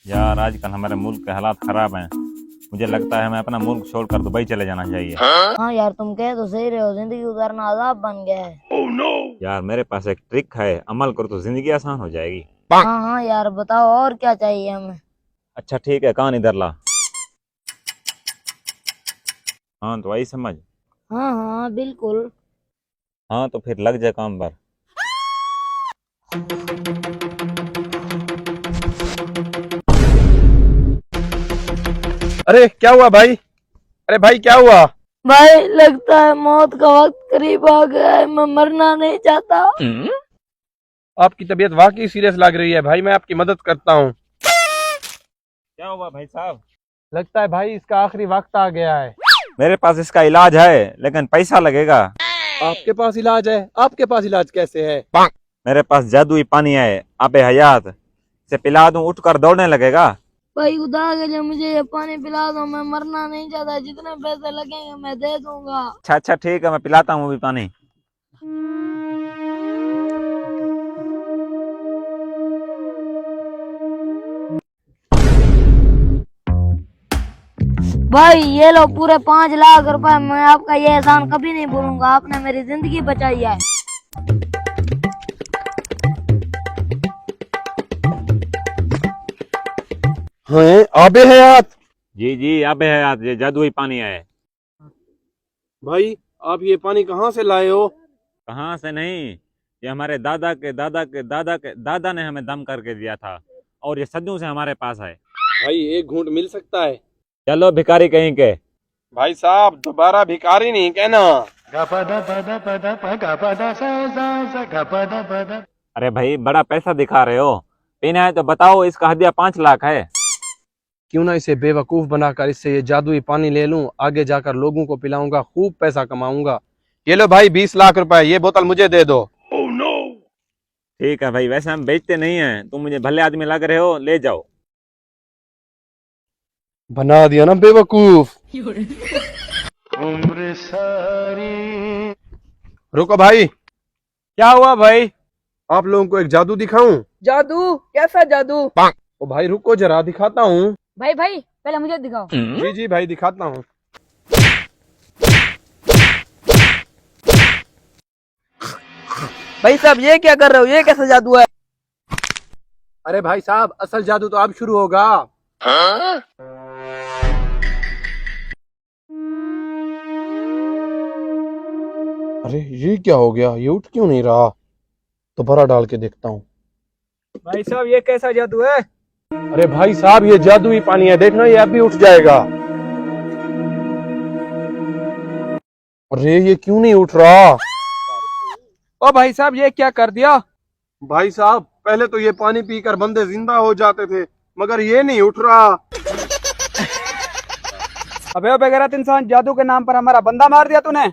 यार आजकल हमारे मुल्क के हालात खराब हैं। मुझे लगता है हमें अपना मुल्क छोड़कर दुबई चले जाना चाहिए। हाँ यार, तुम कह तो सही रहे हो, जिंदगी गुजारना अजाब बन गया है। यार मेरे पास एक ट्रिक है, अमल करो तो जिंदगी आसान हो जाएगी। हाँ हाँ यार, बताओ और क्या चाहिए हमें। अच्छा ठीक है, कान इधर ला। हाँ तो वही समझ। हाँ हाँ बिल्कुल। हाँ तो फिर लग जाए काम पर। अरे क्या हुआ भाई? अरे भाई क्या हुआ? भाई लगता है मौत का वक्त करीब आ गया है, मैं मरना नहीं चाहता। आपकी तबीयत वाकई सीरियस लग रही है भाई, मैं आपकी मदद करता हूँ। क्या हुआ भाई साहब? लगता है भाई इसका आखिरी वक्त आ गया है। मेरे पास इसका इलाज है लेकिन पैसा लगेगा। आपके पास इलाज है? आपके पास इलाज कैसे है? मेरे पास जादुई पानी है, आबे हयात। इसे पिला दूं उठकर दौड़ने लगेगा। भाई खुदा के लिए मुझे ये पानी पिला दो, मैं मरना नहीं चाहता, जितने पैसे लगेंगे मैं दे दूंगा। अच्छा अच्छा ठीक है, मैं पिलाता हूँ अभी पानी। भाई ये लो पूरे 5 लाख रुपए, मैं आपका ये एहसान कभी नहीं भूलूंगा, आपने मेरी जिंदगी बचाई है। हाँ आबे हयात। जी जी आबे हयात, ये जादुई पानी है। भाई आप ये पानी कहाँ से लाए हो? कहाँ से नहीं, ये हमारे दादा के दादा के दादा के दादा ने हमें दम करके दिया था और ये सदियों से हमारे पास है। भाई एक घूंट मिल सकता है? चलो भिखारी कहीं के। भाई साहब दोबारा भिखारी नहीं कहना। अरे भाई बड़ा पैसा दिखा रहे हो, पीना है तो बताओ, इसका हदिया 5 लाख है। क्यों ना इसे बेवकूफ बनाकर इससे ये जादुई पानी ले लूं, आगे जाकर लोगों को पिलाऊंगा, खूब पैसा कमाऊंगा। ये लो भाई 20 लाख रुपए, ये बोतल मुझे दे दो। ठीक है भाई, वैसे हम बेचते नहीं हैं, तुम मुझे भले आदमी लग रहे हो, ले जाओ। बना दिया ना बेवकूफ। रुको भाई। क्या हुआ भाई? आप लोगों को एक जादू दिखाऊं? जादू? कैसा जादू? ओ भाई रुको जरा दिखाता हूँ। भाई भाई पहले मुझे दिखाओ। जी जी भाई दिखाता हूँ। भाई साहब ये क्या कर रहे हो, ये कैसा जादू है? अरे भाई साहब असल जादू तो अब शुरू होगा। अरे ये क्या हो गया, ये उठ क्यों नहीं रहा? दोबारा डाल के देखता हूँ। भाई साहब ये कैसा जादू है? अरे भाई साहब ये जादुई पानी है, देखना ये अभी उठ जाएगा। अरे ये क्यों नहीं उठ रहा? ओ भाई साहब ये क्या कर दिया? भाई साहब पहले तो ये पानी पीकर बंदे जिंदा हो जाते थे, मगर ये नहीं उठ रहा। अबे ओ बेगैरत इंसान, जादू के नाम पर हमारा बंदा मार दिया तूने।